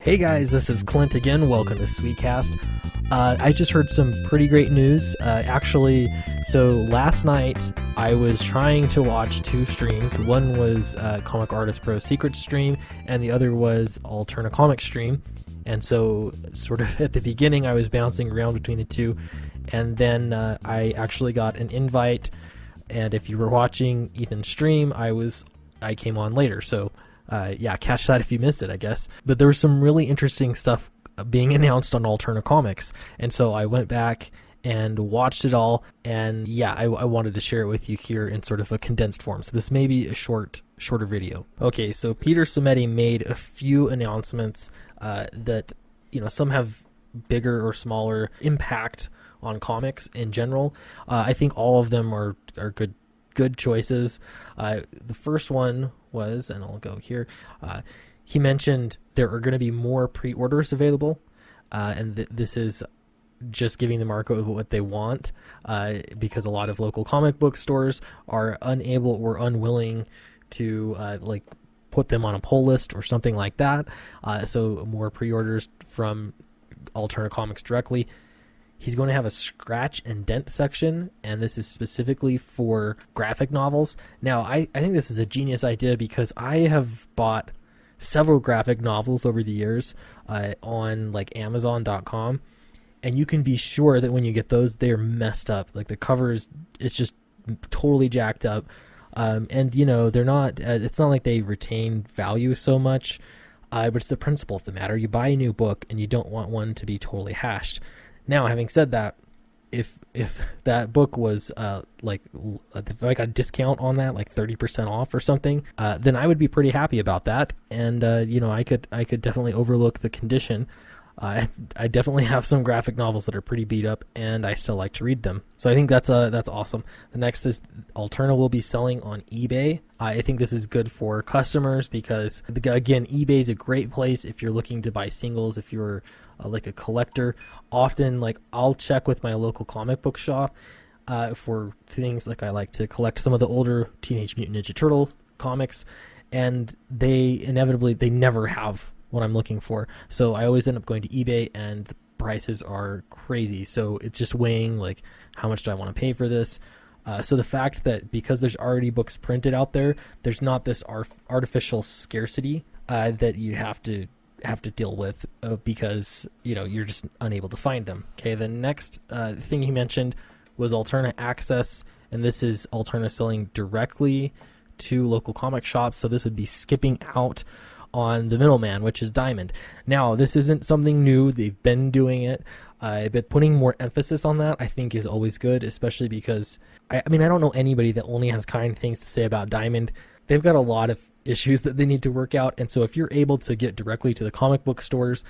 Hey guys, this is Clint again. Welcome to Sweetcast. I just heard some pretty great news. So last night I was trying to watch two streams. One was Comic Artist Pro Secret stream, and the other was Alterna Comics stream. And so, sort of at the beginning, I was bouncing around between the two, and then I actually got an invite. And if you were watching Ethan's stream, I came on later. So. Catch that if you missed it, I guess. But there was some really interesting stuff being announced on Alterna Comics, and so I went back and watched it all, and I wanted to share it with you here in sort of a condensed form. So this may be a shorter video. Okay, so Peter Semeti made a few announcements that, some have bigger or smaller impact on comics in general. I think all of them are good choices. The first one was, and I'll go here, he mentioned there are going to be more pre-orders available, and this is just giving the market what they want, because a lot of local comic book stores are unable or unwilling to put them on a pull list or something like that. So more pre-orders from Alterna Comics directly. He's going to have a scratch and dent section, and this is specifically for graphic novels. Now, I think this is a genius idea because I have bought several graphic novels over the years on Amazon.com, and you can be sure that when you get those, they're messed up. Like the cover it's just totally jacked up, and they're not. It's not like they retain value so much, but it's the principle of the matter. You buy a new book, and you don't want one to be totally hashed. Now, having said that, if that book was if I got a discount on that, like 30% off or something, then I would be pretty happy about that. And I could definitely overlook the condition. I definitely have some graphic novels that are pretty beat up, and I still like to read them. So I think that's awesome. The next is Alterna will be selling on eBay. I think this is good for customers because, again, eBay is a great place if you're looking to buy singles. If you're like a collector, often I'll check with my local comic book shop for things like I like to collect some of the older Teenage Mutant Ninja Turtle comics, and they never have what I'm looking for. So I always end up going to eBay, and the prices are crazy. So it's just weighing how much do I want to pay for this. So the fact that because there's already books printed out there, there's not this artificial scarcity that you have to deal with because you're just unable to find them. Okay, the next thing he mentioned was Alterna Access, and this is Alterna selling directly to local comic shops. So this would be skipping out on the middleman, which is Diamond. Now, this isn't something new. They've been doing it, but putting more emphasis on that, I think, is always good, especially because, I don't know anybody that only has kind things to say about Diamond. They've got a lot of issues that they need to work out, and so if you're able to get directly to the comic book stores,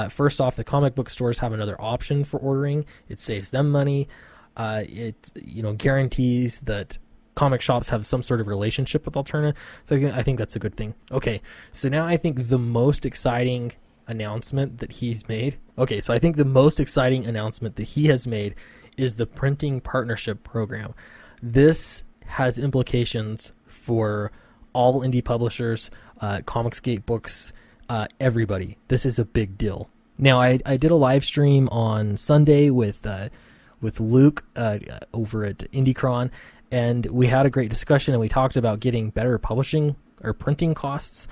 first off, the comic book stores have another option for ordering. It saves them money. It guarantees that comic shops have some sort of relationship with Alterna, so I think that's a good thing. Okay, so now I think the most exciting announcement that he's made. Okay, so I think the most exciting announcement that he has made is the printing partnership program. This has implications for all indie publishers, Comicsgate Books, everybody. This is a big deal. Now, I did a live stream on Sunday with Luke over at IndieCron, and we had a great discussion, and we talked about getting better publishing or printing costs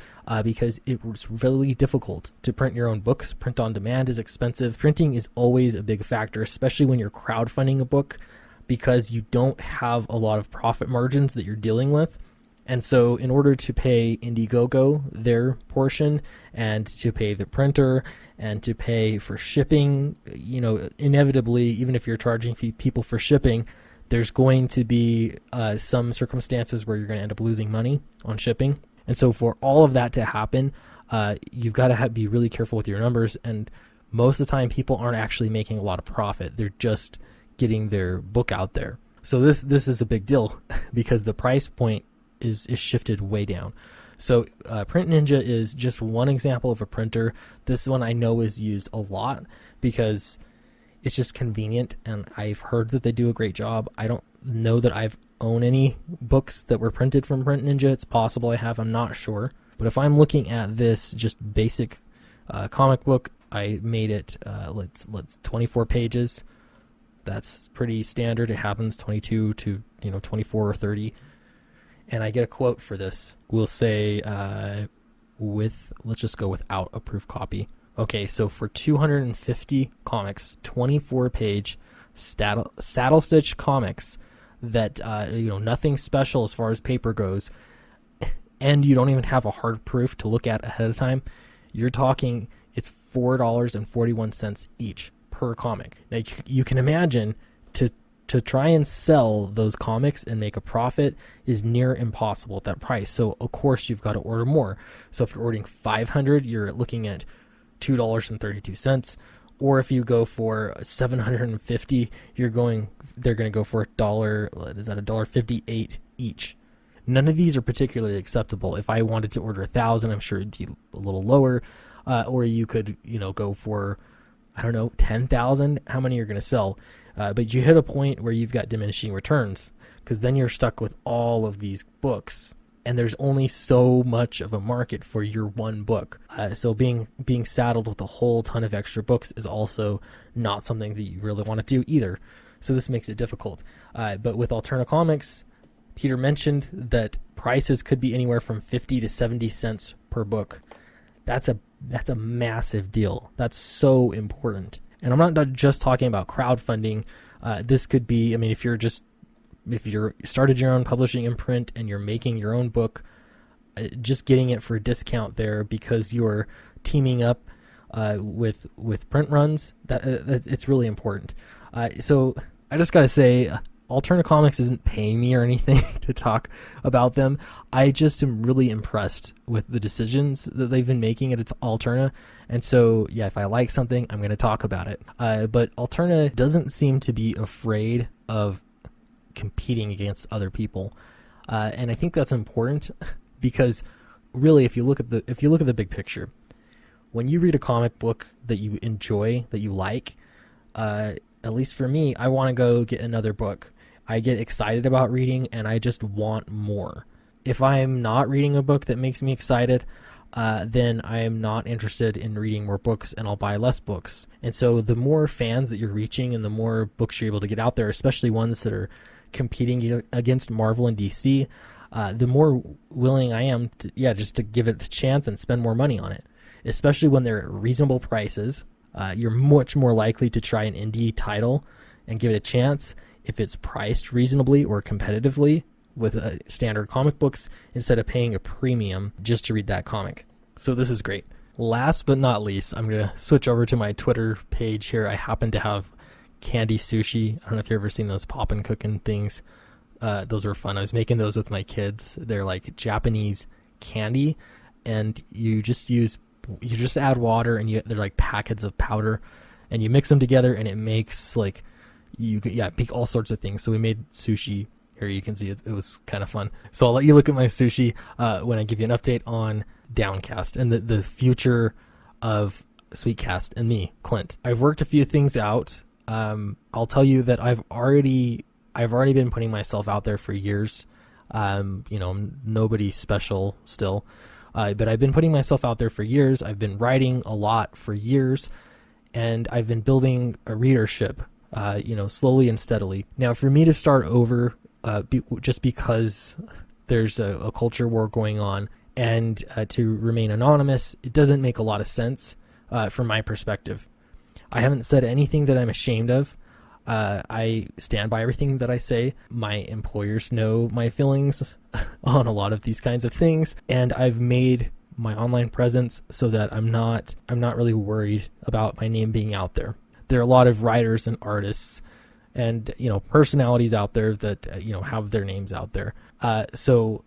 because it was really difficult to print your own books. Print on demand is expensive. Printing is always a big factor, especially when you're crowdfunding a book, because you don't have a lot of profit margins that you're dealing with. And so in order to pay Indiegogo their portion, and to pay the printer, and to pay for shipping, inevitably, even if you're charging people for shipping, there's going to be some circumstances where you're going to end up losing money on shipping. And so for all of that to happen, you've got to be really careful with your numbers. And most of the time, people aren't actually making a lot of profit. They're just getting their book out there. So this is a big deal because the price point is shifted way down. So Print Ninja is just one example of a printer. This one I know is used a lot because it's just convenient, and I've heard that they do a great job. I don't know that I've owned any books that were printed from Print Ninja. It's possible I have, I'm not sure. But if I'm looking at this just basic comic book. I made it let's 24 pages. That's pretty standard. It happens 22 to 24 or 30. And I get a quote for this. We'll say let's just go without a proof copy. Okay, so for 250 comics, 24-page saddle stitch comics that nothing special as far as paper goes, and you don't even have a hard proof to look at ahead of time, you're talking it's $4.41 each per comic. Now you can imagine to try and sell those comics and make a profit is near impossible at that price. So of course you've got to order more. So if you're ordering 500, you're looking at $2.32. Or if you go for 750, they're going to go for $1.58 each. None of these are particularly acceptable. If I wanted to order 1,000, I'm sure it'd be a little lower. Or you could, go for, 10,000. How many you're going to sell? But you hit a point where you've got diminishing returns, because then you're stuck with all of these books, and there's only so much of a market for your one book. So being saddled with a whole ton of extra books is also not something that you really want to do either. So this makes it difficult. But with Alterna Comics, Peter mentioned that prices could be anywhere from 50 to 70 cents per book. That's a massive deal. That's so important. And I'm not just talking about crowdfunding. This could be, if you're started your own publishing imprint and you're making your own book, just getting it for a discount there because you're teaming up with print runs, it's really important. So I just got to say, Alterna Comics isn't paying me or anything to talk about them. I just am really impressed with the decisions that they've been making at Alterna. And so, yeah, if I like something, I'm going to talk about it. But Alterna doesn't seem to be afraid of competing against other people. And I think that's important because really, if you look at the big picture, when you read a comic book that you enjoy, that you like, at least for me, I want to go get another book. I get excited about reading and I just want more. If I'm not reading a book that makes me excited, then I am not interested in reading more books and I'll buy less books. And so the more fans that you're reaching and the more books you're able to get out there, especially ones that are competing against Marvel and DC, the more willing I am to, just to give it a chance and spend more money on it, especially when they're at reasonable prices. You're much more likely to try an indie title and give it a chance if it's priced reasonably or competitively with standard comic books instead of paying a premium just to read that comic. So this is great. Last but not least, I'm going to switch over to my Twitter page here. I happen to have candy sushi. I don't know if you've ever seen those poppin' cooking things. Those were fun. I was making those with my kids. They're like Japanese candy, and you just add water, and they're like packets of powder, and you mix them together, and it makes like make all sorts of things. So we made sushi. Here you can see it. It was kind of fun. So I'll let you look at my sushi when I give you an update on Downcast and the future of Sweetcast and me, Clint. I've worked a few things out. I'll tell you that I've already been putting myself out there for years. Nobody special still. But I've been putting myself out there for years. I've been writing a lot for years, and I've been building a readership, slowly and steadily. Now, for me to start over, just because there's a culture war going on, and to remain anonymous, it doesn't make a lot of sense from my perspective. I haven't said anything that I'm ashamed of. I stand by everything that I say. My employers know my feelings on a lot of these kinds of things, and I've made my online presence so that I'm not really worried about my name being out there. There are a lot of writers and artists and personalities out there that have their names out there. So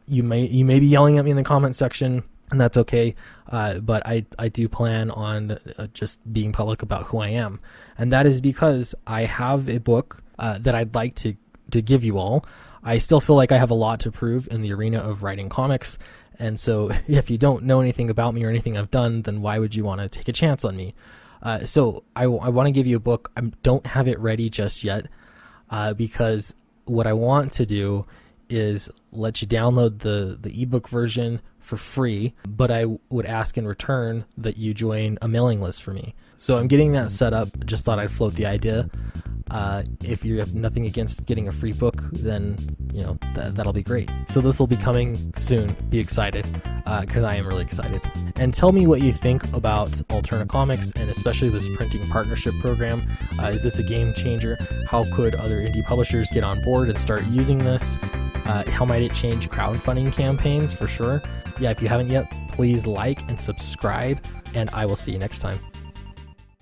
you may be yelling at me in the comment section, and that's okay. But I do plan on just being public about who I am. And that is because I have a book that I'd like to give you all. I still feel like I have a lot to prove in the arena of writing comics. And so if you don't know anything about me or anything I've done, then why would you want to take a chance on me? So I want to give you a book. I don't have it ready just yet because what I want to do is let you download the ebook version for free, but I would ask in return that you join a mailing list for me. So I'm getting that set up. Just thought I'd float the idea. If you have nothing against getting a free book, then that'll be great. So this will be coming soon. Be excited, because I am really excited. And tell me what you think about Alterna Comics, and especially this printing partnership program. Is this a game changer? How could other indie publishers get on board and start using this? How might it change crowdfunding campaigns? For sure. Yeah, if you haven't yet, please like and subscribe, and I will see you next time.